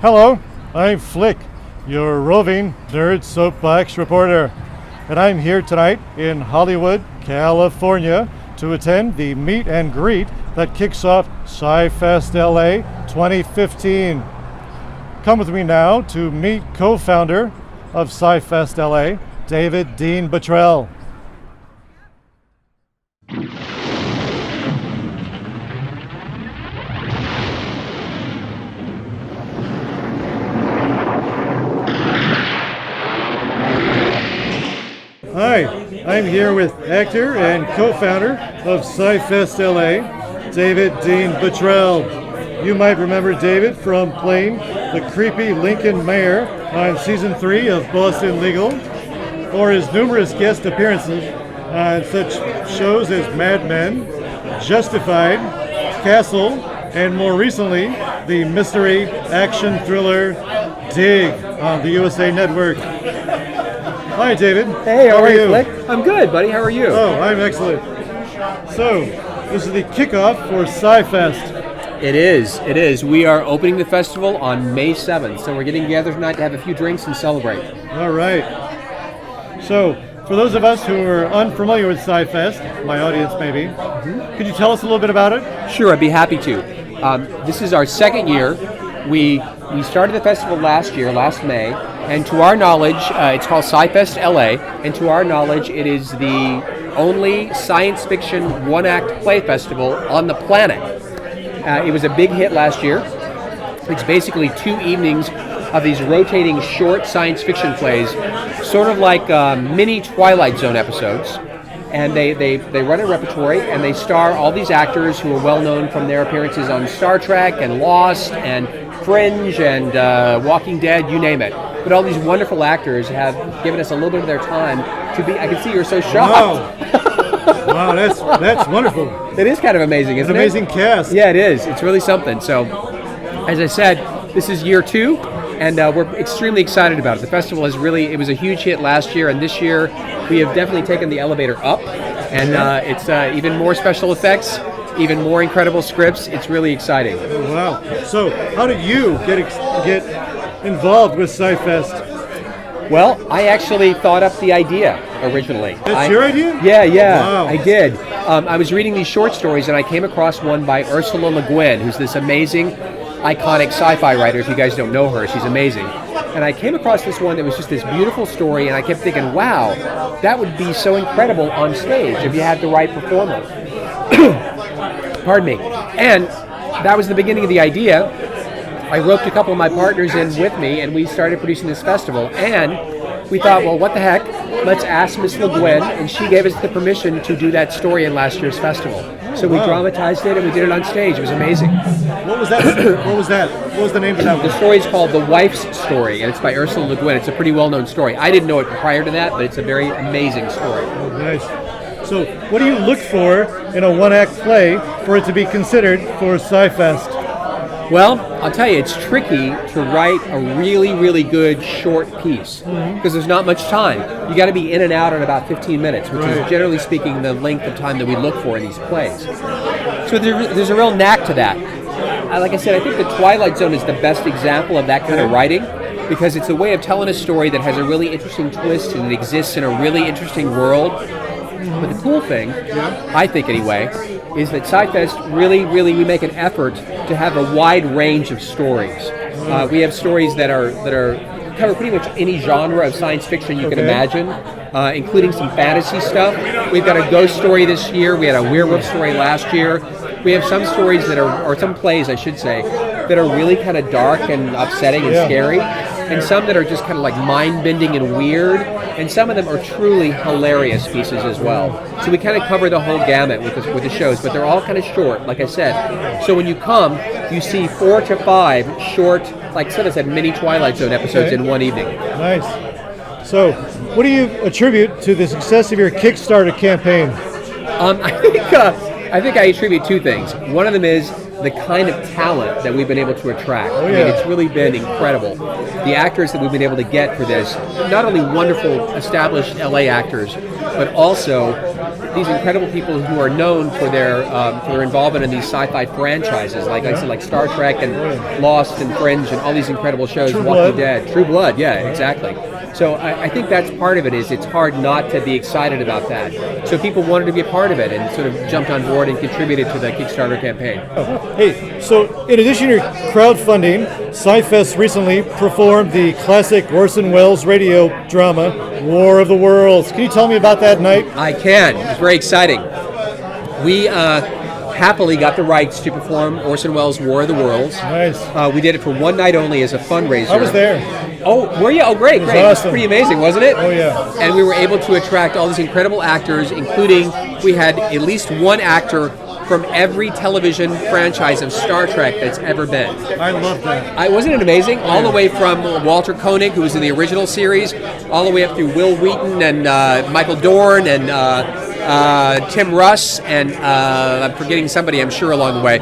Hello, I'm Flick, your roving Nerd Soapbox reporter, and I'm here tonight in Hollywood, California to attend the meet and greet that kicks off Sci-Fest LA 2015. Come with me now to meet co-founder of Sci-Fest LA, Dean Bottrell. Hi, I'm here with actor and co-founder of Sci-Fest LA, Dean Bottrell. You might remember David from playing the creepy Lincoln Mayor on season 3 of Boston Legal, or his numerous guest appearances on such shows as Mad Men, Justified, Castle, and more recently, the mystery action thriller Dig on the USA Network. Hi, David. Hey, how are you? Flick? I'm good, buddy. How are you? Oh, I'm excellent. So, this is the kickoff for Sci-Fest. It is. We are opening the festival on May 7th, so we're getting together tonight to have a few drinks and celebrate. All right. So, for those of us who are unfamiliar with Sci-Fest, my audience maybe, could you tell us a little bit about it? Sure, I'd be happy to. This is our second year. We started the festival last May, and to our knowledge, it's called Sci-Fest LA, and to our knowledge, it is the only science fiction one-act play festival on the planet. It was a big hit last year. It's basically 2 evenings of these rotating short science fiction plays, sort of like mini Twilight Zone episodes. And they run a repertory, and they star all these actors who are well known from their appearances on Star Trek and Lost and Fringe and Walking Dead, you name it. But all these wonderful actors have given us a little bit of their time to be. I can see you're so shocked. Wow, that's wonderful. It is kind of amazing, isn't it? It's an amazing cast. Yeah, it is. It's really something. So, as I said, this is year 2, and we're extremely excited about it. The festival it was a huge hit last year, and this year we have definitely taken the elevator up, and it's even more special effects, even more incredible scripts. It's really exciting. Oh, wow. So, how did you get involved with Sci-Fest? Well, I actually thought up the idea originally. That's your idea? Yeah, wow. I did. I was reading these short stories, and I came across one by Ursula Le Guin, who's this amazing, iconic sci-fi writer. If you guys don't know her, she's amazing. And I came across this one that was just this beautiful story, and I kept thinking, wow, that would be so incredible on stage if you had the right performer. Pardon me. And that was the beginning of the idea. I roped a couple of my partners in with me, and we started producing this festival. And we thought, well, what the heck? Let's ask Miss Le Guin, and she gave us the permission to do that story in last year's festival. So we dramatized it, and we did it on stage. It was amazing. What was that? What was the name of that one? The story is called The Wife's Story, and it's by Ursula Le Guin. It's a pretty well-known story. I didn't know it prior to that, but it's a very amazing story. Oh, nice. So what do you look for in a one-act play for it to be considered for Sci-Fest? Well, I'll tell you, it's tricky to write a really, really good short piece because there's not much time. You got to be in and out in about 15 minutes, which is generally speaking the length of time that we look for in these plays. So there's a real knack to that. Like I said, I think the Twilight Zone is the best example of that kind of writing because it's a way of telling a story that has a really interesting twist and it exists in a really interesting world. But the cool thing, I think anyway, is that Sci-Fest really, we make an effort to have a wide range of stories. We have stories that cover pretty much any genre of science fiction you can imagine, including some fantasy stuff. We've got a ghost story this year. We had a werewolf story last year. We have some stories or some plays, I should say, that are really kind of dark and upsetting and scary, and some that are just kind of like mind-bending and weird, and some of them are truly hilarious pieces as well. So we kind of cover the whole gamut with the shows, but they're all kind of short, like I said. So when you come, you see 4 to 5 short, like I said, mini Twilight Zone episodes in one evening. Nice. So what do you attribute to the success of your Kickstarter campaign? I think I attribute 2 things. One of them is the kind of talent that we've been able to attract. I mean, it's really been incredible. The actors that we've been able to get for this, not only wonderful established LA actors, but also these incredible people who are known for their involvement in these sci-fi franchises, like I said, like Star Trek and Lost and Fringe and all these incredible shows, Walking Dead, True Blood, yeah, exactly. So I think that's part of it, is it's hard not to be excited about that. So people wanted to be a part of it and sort of jumped on board and contributed to the Kickstarter campaign. Hey, so in addition to your crowdfunding, SciFest recently performed the classic Orson Welles radio drama, War of the Worlds. Can you tell me about that night? I can. It was very exciting. We happily got the rights to perform Orson Welles' War of the Worlds. Nice. We did it for one night only as a fundraiser. I was there. Oh, were you? Oh, great, great. Awesome. It was pretty amazing, wasn't it? Oh, yeah. And we were able to attract all these incredible actors, including, we had at least one actor from every television franchise of Star Trek that's ever been. I love that. Wasn't it amazing? All the way from Walter Koenig, who was in the original series, all the way up through Will Wheaton and Michael Dorn and Tim Russ, and I'm forgetting somebody, I'm sure, along the way.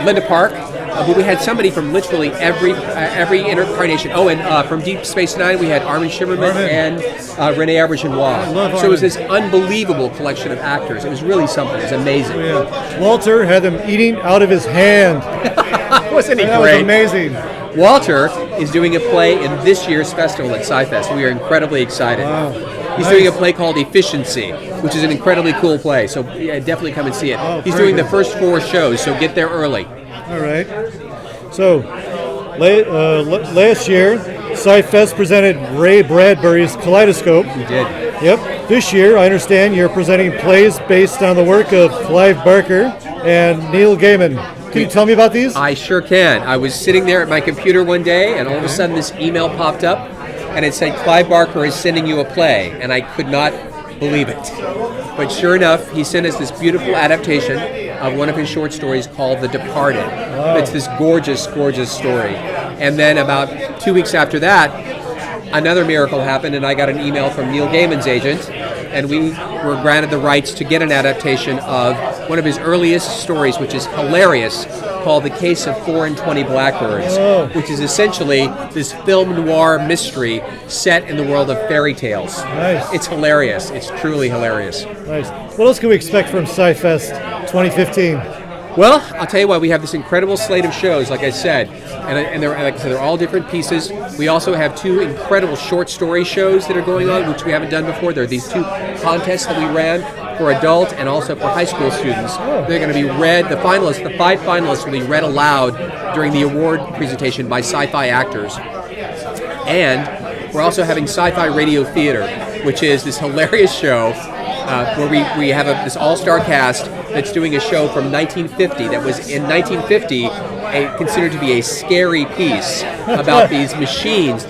Linda Park. But we had somebody from literally every incarnation. Oh, and from Deep Space Nine, we had Armin Shimmerman and Renee Auberjonois. So it was this unbelievable collection of actors. It was really something. It was amazing. Oh, yeah. Walter had them eating out of his hand. Wasn't he that great? That was amazing. Walter is doing a play in this year's festival at Sci-Fest. We are incredibly excited. Wow. He's doing a play called Efficiency, which is an incredibly cool play. So yeah, definitely come and see it. He's doing the first 4 shows, so get there early. All right. So, last year, SciFest presented Ray Bradbury's Kaleidoscope. We did. Yep. This year, I understand you're presenting plays based on the work of Clive Barker and Neil Gaiman. Can you tell me about these? I sure can. I was sitting there at my computer one day, and all of a sudden this email popped up, and it said, Clive Barker is sending you a play, and I could not believe it. But sure enough, he sent us this beautiful adaptation of one of his short stories called The Departed. Wow. It's this gorgeous, gorgeous story. And then about 2 weeks after that, another miracle happened, and I got an email from Neil Gaiman's agent, and we were granted the rights to get an adaptation of one of his earliest stories, which is hilarious, called The Case of 4 and 20 Blackbirds, which is essentially this film noir mystery set in the world of fairy tales. Nice. It's hilarious. It's truly hilarious. Nice. What else can we expect from SciFest 2015? Well, I'll tell you what, we have this incredible slate of shows, like I said, and they're, like I said, they're all different pieces. We also have 2 incredible short story shows that are going on, which we haven't done before. There are these 2 contests that we ran for adult and also for high school students. They're going to be read, the 5 finalists will be read aloud during the award presentation by sci-fi actors. And we're also having Sci-Fi Radio Theater, which is this hilarious show where we have this all-star cast that's doing a show from 1950 that was in 1950 considered to be a scary piece about these machines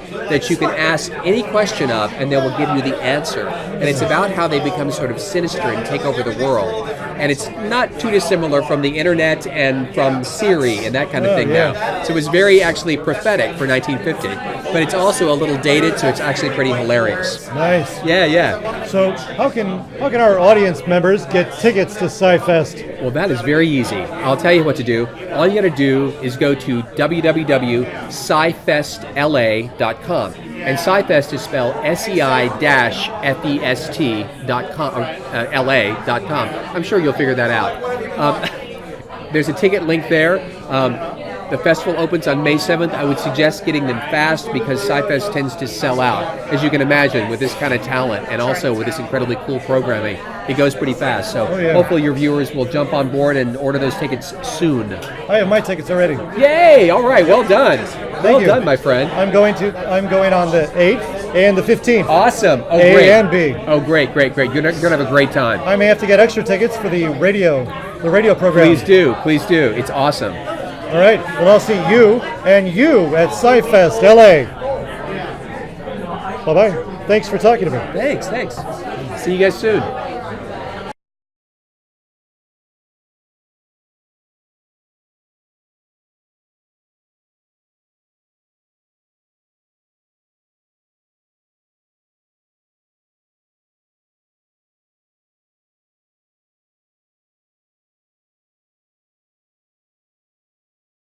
that you can ask any question of and they will give you the answer. And it's about how they become sort of sinister and take over the world. And it's not too dissimilar from the internet and from Siri and that kind of thing now. So it was very actually prophetic for 1950. But it's also a little dated, so it's actually pretty hilarious. Nice. Yeah. So how can our audience members get tickets to SciFest? Well, that is very easy. I'll tell you what to do. All you got to do is go to www.scifestla.com. And SciFest is spelled SEI-FEST.com, LA.com. I'm sure you'll figure that out. There's a ticket link there. The festival opens on May 7th. I would suggest getting them fast because Sci-Fest tends to sell out, as you can imagine, with this kind of talent and also with this incredibly cool programming. It goes pretty fast. So hopefully your viewers will jump on board and order those tickets soon. I have my tickets already. Yay! All right, well done. Well done, my friend. I'm going on the 8th and the 15th. Awesome. Oh, A great. and B. Oh, great. You're gonna have a great time. I may have to get extra tickets for the radio program. Please do. It's awesome. All right. Well, I'll see you and you at Sci-Fest LA. Bye-bye. Thanks for talking to me. Thanks. See you guys soon.